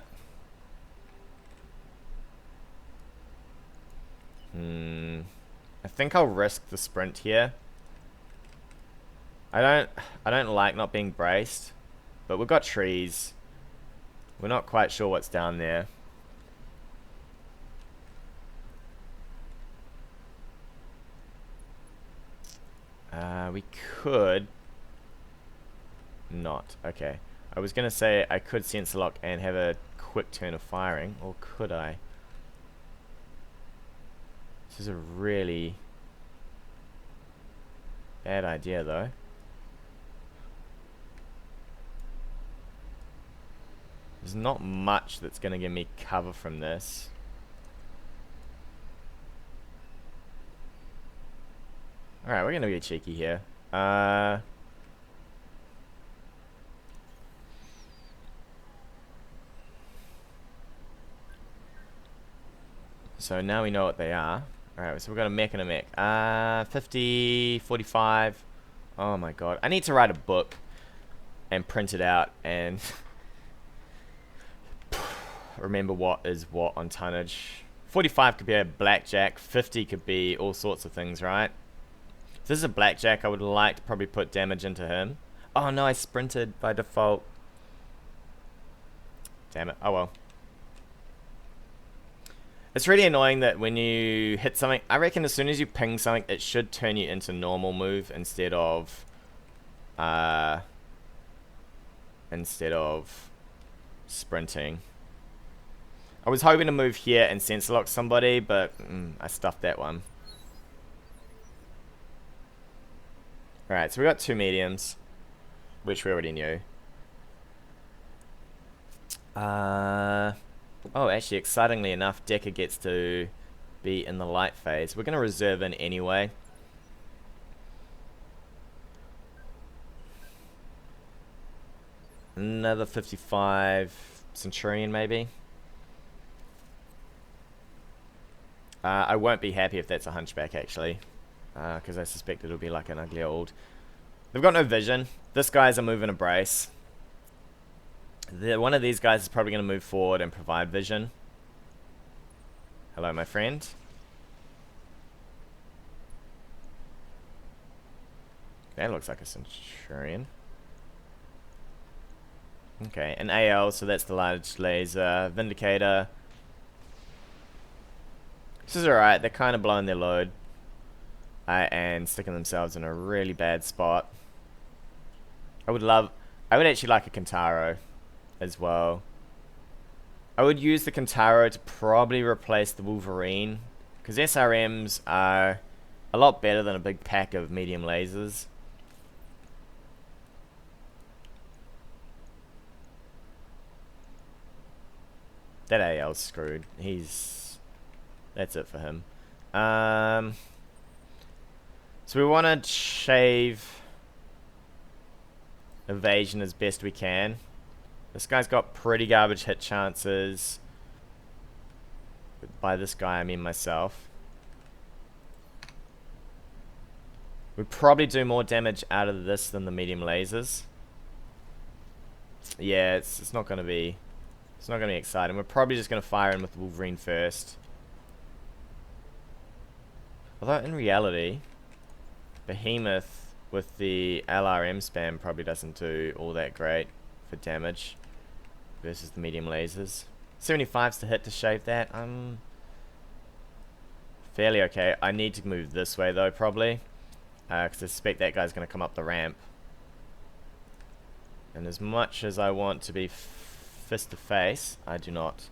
I think I'll risk the sprint here. I don't like not being braced. But we've got trees. We're not quite sure what's down there. We could... Not. Okay. I was going to say I could sensor lock and have a quick turn of firing. Or could I? This is a really bad idea though. There's not much that's going to give me cover from this. Alright, we're going to be cheeky here. So now we know what they are. Alright, so we've got a mech and a mech. 50, 45. Oh my god. I need to write a book and print it out and remember what is what on tonnage. 45 could be a blackjack. 50 could be all sorts of things, right? If this is a blackjack, I would like to probably put damage into him. Oh no, I sprinted by default. Damn it. Oh well. It's really annoying that when you hit something, I reckon as soon as you ping something, it should turn you into normal move instead of sprinting. I was hoping to move here and sensor lock somebody, but I stuffed that one. Alright, so we got 2 mediums, which we already knew. Oh, actually, excitingly enough, Decker gets to be in the light phase. We're going to reserve in anyway. Another 55 Centurion, maybe. I won't be happy if that's a Hunchback, actually. Because I suspect it'll be like an ugly old... They've got no vision. This guy's a move and a brace. One of these guys is probably going to move forward and provide vision. Hello, my friend. That looks like a Centurion. Okay, an AL, so that's the large laser. Vindicator. This is alright, they're kind of blowing their load. And sticking themselves in a really bad spot. I would actually like a Kentaro as well. I would use the Kentaro to probably replace the Wolverine, because SRMs are A lot better than a big pack of medium lasers. That AL's screwed. That's it for him. So we want to shave evasion as best we can. This guy's got pretty garbage hit chances. By this guy, I mean myself. We probably do more damage out of this than the medium lasers. Yeah, it's not gonna be exciting. We're probably just gonna fire in with the Wolverine first. Although in reality, Behemoth with the LRM spam probably doesn't do all that great for damage versus the medium lasers. 75's to hit to shave that. I'm fairly okay. I need to move this way though, probably. Because I suspect that guy's going to come up the ramp. And as much as I want to be fist to face, I do not.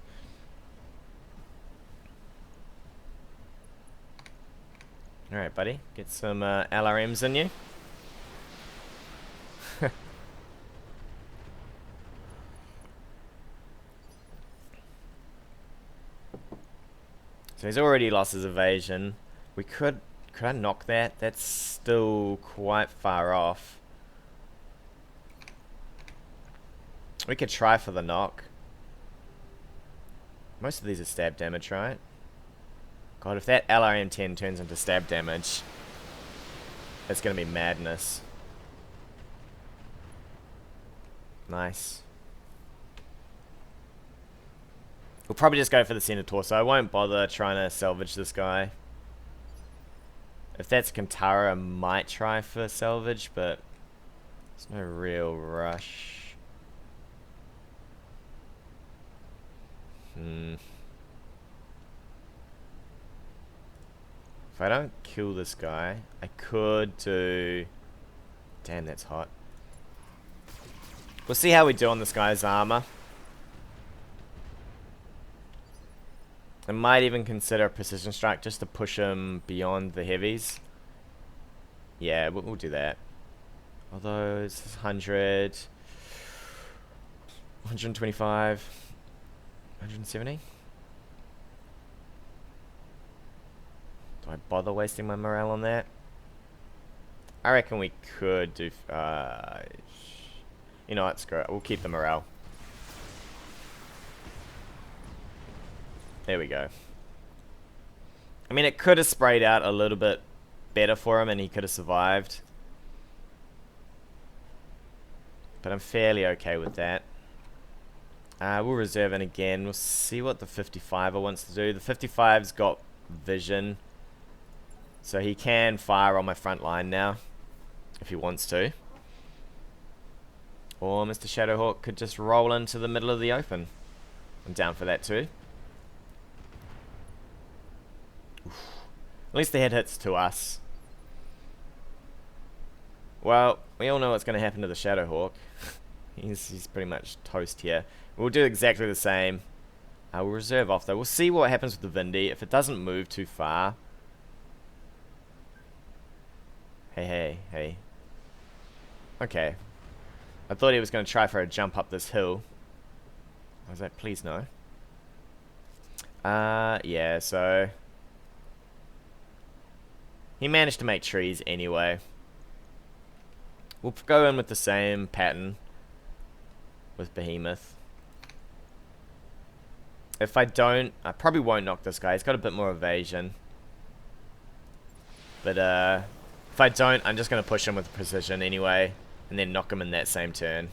Alright, buddy. Get some LRMs in you. So he's already lost his evasion. We could I knock that? That's still quite far off. We could try for the knock. Most of these are stab damage, right? God, if that LRM-10 turns into stab damage, it's gonna be madness. Nice. We'll probably just go for the center torso. I won't bother trying to salvage this guy. If that's Kantara, I might try for salvage, but there's no real rush. If I don't kill this guy, I could do... Damn, that's hot. We'll see how we do on this guy's armor. I might even consider a precision strike just to push him beyond the heavies. Yeah, we'll do that. Although it's 100, 125, 170. Do I bother wasting my morale on that? I reckon we could do... you know what, screw it. We'll keep the morale. There we go. I mean, it could have sprayed out a little bit better for him and he could have survived. But I'm fairly okay with that. We'll reserve it again. We'll see what the 55er wants to do. The 55's got vision. So he can fire on my front line now. If he wants to. Or Mr. Shadowhawk could just roll into the middle of the open. I'm down for that too. At least the head hits to us. Well, we all know what's going to happen to the Shadowhawk. he's pretty much toast here. We'll do exactly the same. We'll reserve off though. We'll see what happens with the Vindy. If it doesn't move too far. Hey. Okay. I thought he was going to try for a jump up this hill. I was like, please no. Yeah, so... He managed to make trees anyway. We'll go in with the same pattern with Behemoth. If I don't, I probably won't knock this guy. He's got a bit more evasion. But if I don't, I'm just going to push him with precision anyway. And then knock him in that same turn.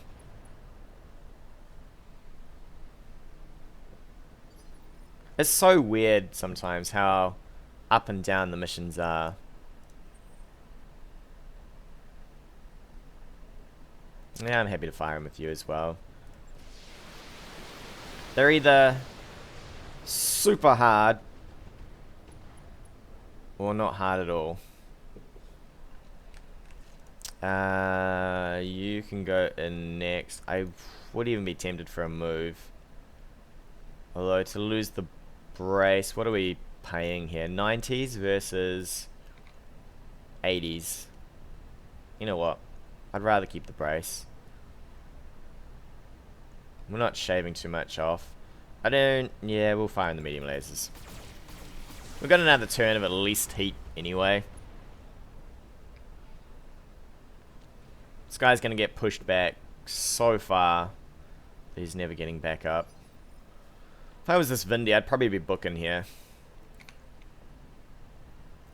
It's so weird sometimes how up and down the missions are. Yeah, I'm happy to fire him with you as well. They're either super hard or not hard at all. You can go in next. I would even be tempted for a move. Although to lose the brace, what are we paying here? 90s versus 80s. You know what? I'd rather keep the brace. We're not shaving too much off. I don't... Yeah, we'll fire in the medium lasers. We've got another turn of at least heat anyway. This guy's going to get pushed back so far that he's never getting back up. If I was this Vindy, I'd probably be booking here.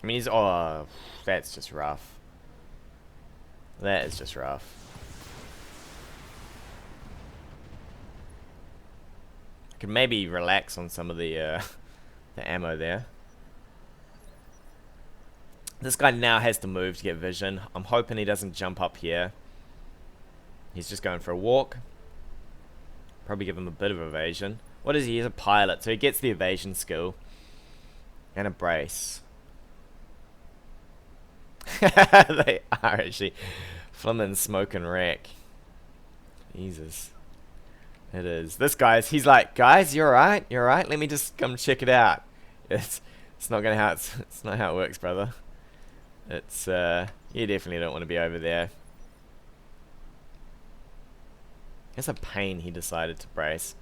I mean, he's... Oh, that's just rough. That is just rough. I could maybe relax on some of the ammo there. This guy now has to move to get vision. I'm hoping he doesn't jump up here. He's just going for a walk. Probably give him a bit of evasion. What is he? He's a pilot, so he gets the evasion skill. And a brace. They are actually flimming smoke and wreck. Jesus. It is. This guy's, he's like, guys, you alright? You alright? Let me just come check it out. It's not gonna how it's not how it works, brother. It's you definitely don't want to be over there. It's a pain he decided to brace.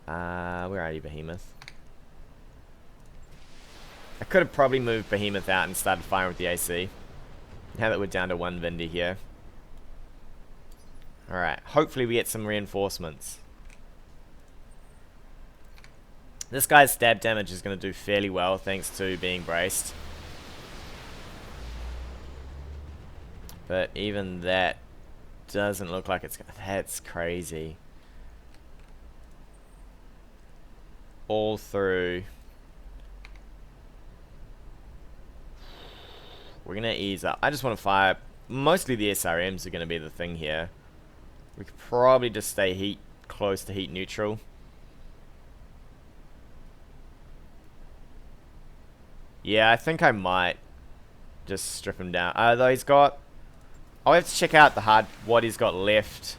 Where are you, Behemoth? I could have probably moved Behemoth out and started firing with the AC. Now that we're down to one Vindy here. Alright, hopefully we get some reinforcements. This guy's stab damage is going to do fairly well thanks to being braced. But even that doesn't look like it's... That's crazy. All through. We're going to ease up. I just want to fire... Mostly the SRMs are going to be the thing here. We could probably just stay close to heat neutral. Yeah, I think I might just strip him down. Though he's got... I'll have to check out what he's got left.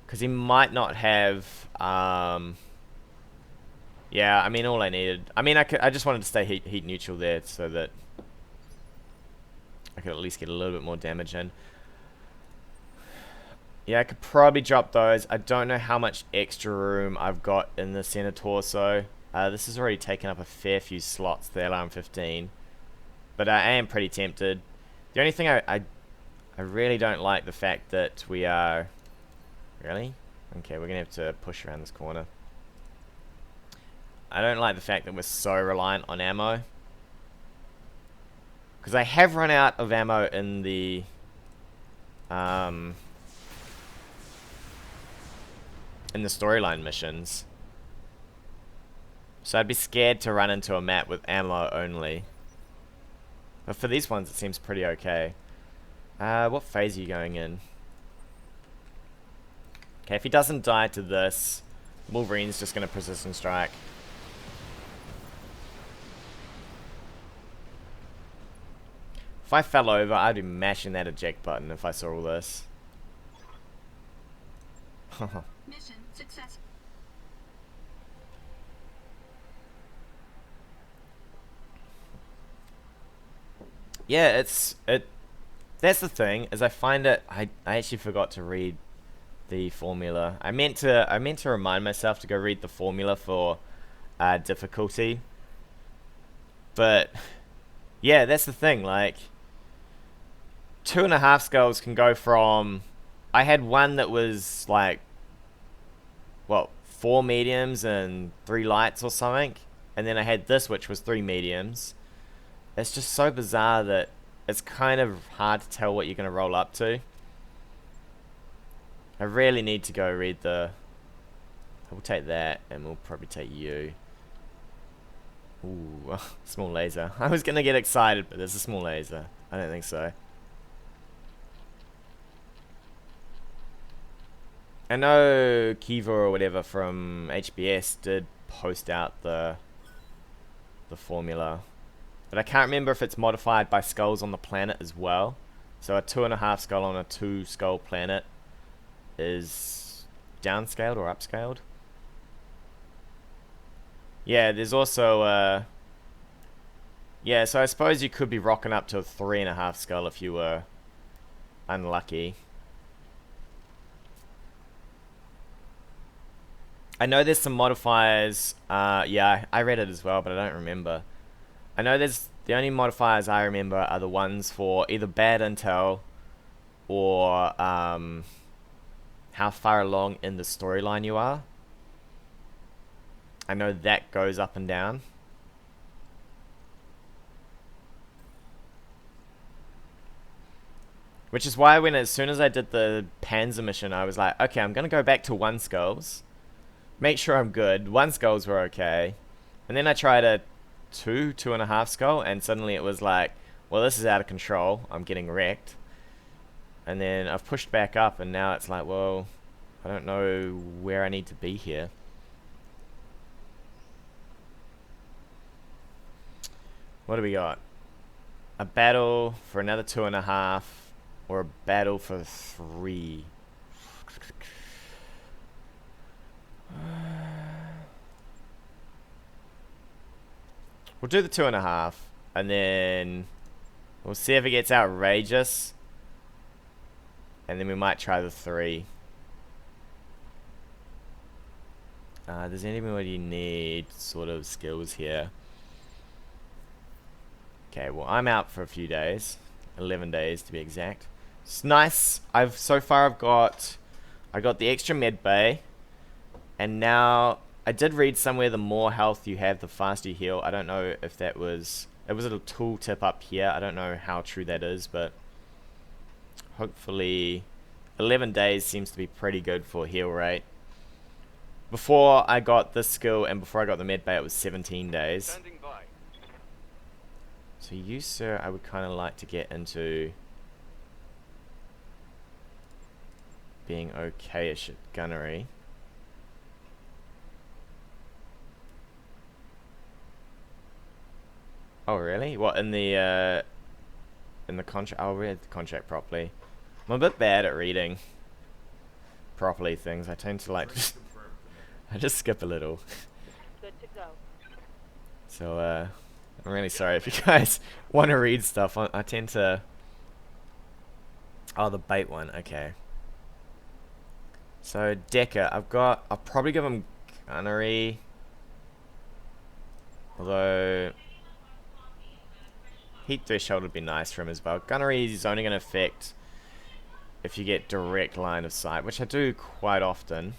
Because he might not have... Yeah, I mean, all I needed... I mean, I just wanted to stay heat neutral there so that I could at least get a little bit more damage in. Yeah, I could probably drop those. I don't know how much extra room I've got in the center torso. This has already taken up a fair few slots, the alarm 15. But I am pretty tempted. The only thing I really don't like the fact that we are... Really? Okay, we're going to have to push around this corner. I don't like the fact that we're so reliant on ammo. Because I have run out of ammo in the... in the storyline missions. So I'd be scared to run into a map with ammo only. But for these ones it seems pretty okay. What phase are you going in? Okay, if he doesn't die to this, Wolverine's just going to precision strike. If I fell over, I'd be mashing that eject button if I saw all this. Mission success. Yeah, that's the thing, is I find it... I actually forgot to read the formula. I meant to remind myself to go read the formula for difficulty. But yeah, that's the thing, like 2.5 skulls can go from... I had one that was like, what, 4 mediums and 3 lights or something, and then I had this which was 3 mediums. It's just so bizarre that it's kind of hard to tell what you're going to roll up to. I really need to go read the... We'll take that, and we'll probably take you. Ooh, small laser. I was going to get excited, but there's a small laser. I don't think so. I know Kiva or whatever from HBS did post out the formula. But I can't remember if it's modified by skulls on the planet as well. So a 2.5 skull on a 2 skull planet is downscaled or upscaled. Yeah, there's also Yeah, so I suppose you could be rocking up to a 3.5 skull if you were unlucky. I know there's some modifiers. Yeah, I read it as well, but I don't remember. I know there's the only modifiers I remember are the ones for either bad intel or how far along in the storyline you are. I know that goes up and down. Which is why when as soon as I did the Panzer mission, I was like, okay, I'm gonna go back to 1 skulls. Make sure I'm good. 1 skulls were okay. And then I tried a 2.5 skull, and suddenly it was like, well, this is out of control. I'm getting wrecked. And then I've pushed back up, and now it's like, well, I don't know where I need to be here. What do we got? A battle for another 2.5, or a battle for 3. We'll do the 2.5, and then we'll see if it gets outrageous, and then we might try the 3. Does anybody need sort of skills here? Okay, well, I'm out for a few days, 11 days to be exact. It's nice. I got the extra med bay, and now I did read somewhere the more health you have, the faster you heal. I don't know if that was... It was a little tool tip up here. I don't know how true that is, but hopefully 11 days seems to be pretty good for heal rate. Before I got this skill and before I got the med bay, it was 17 days. Standing by. So you, sir, I would kind of like to get into being okay-ish at gunnery. Oh really? What, in the contract? I'll read the contract properly. I'm a bit bad at reading properly things. I tend to like I just skip a little. Good to go. So I'm really sorry if you guys want to read stuff. I tend to... Oh, the bait one. Okay. So Decker, I'll probably give him gunnery. Although heat threshold would be nice for him as well. Gunnery is only going to affect if you get direct line of sight, which I do quite often.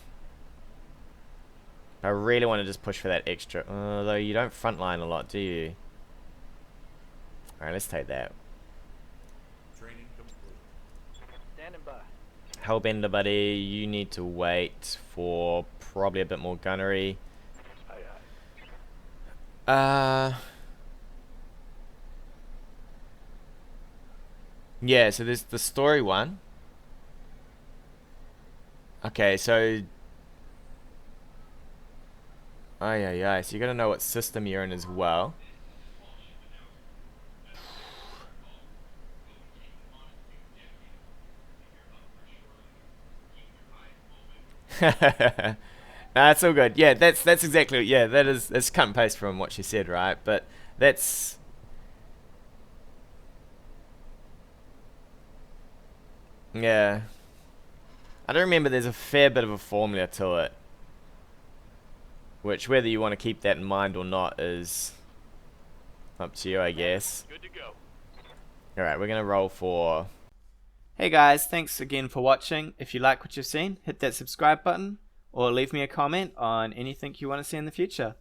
I really want to just push for that extra. Though you don't frontline a lot, do you? Alright, let's take that. Training complete. Standing by. Hellbender, buddy, you need to wait for probably a bit more gunnery. Aye, aye. Yeah, so there's the story one. Okay, so... Oh, yeah, so you gotta know what system you're in as well. That's all good. Yeah, that's exactly, yeah, that's cut and paste from what she said, right? But that's... Yeah. I don't remember, there's a fair bit of a formula to it. Which, whether you want to keep that in mind or not is up to you, I guess. Good to go. Alright, we're going to roll for... Hey guys, thanks again for watching. If you like what you've seen, hit that subscribe button or leave me a comment on anything you want to see in the future.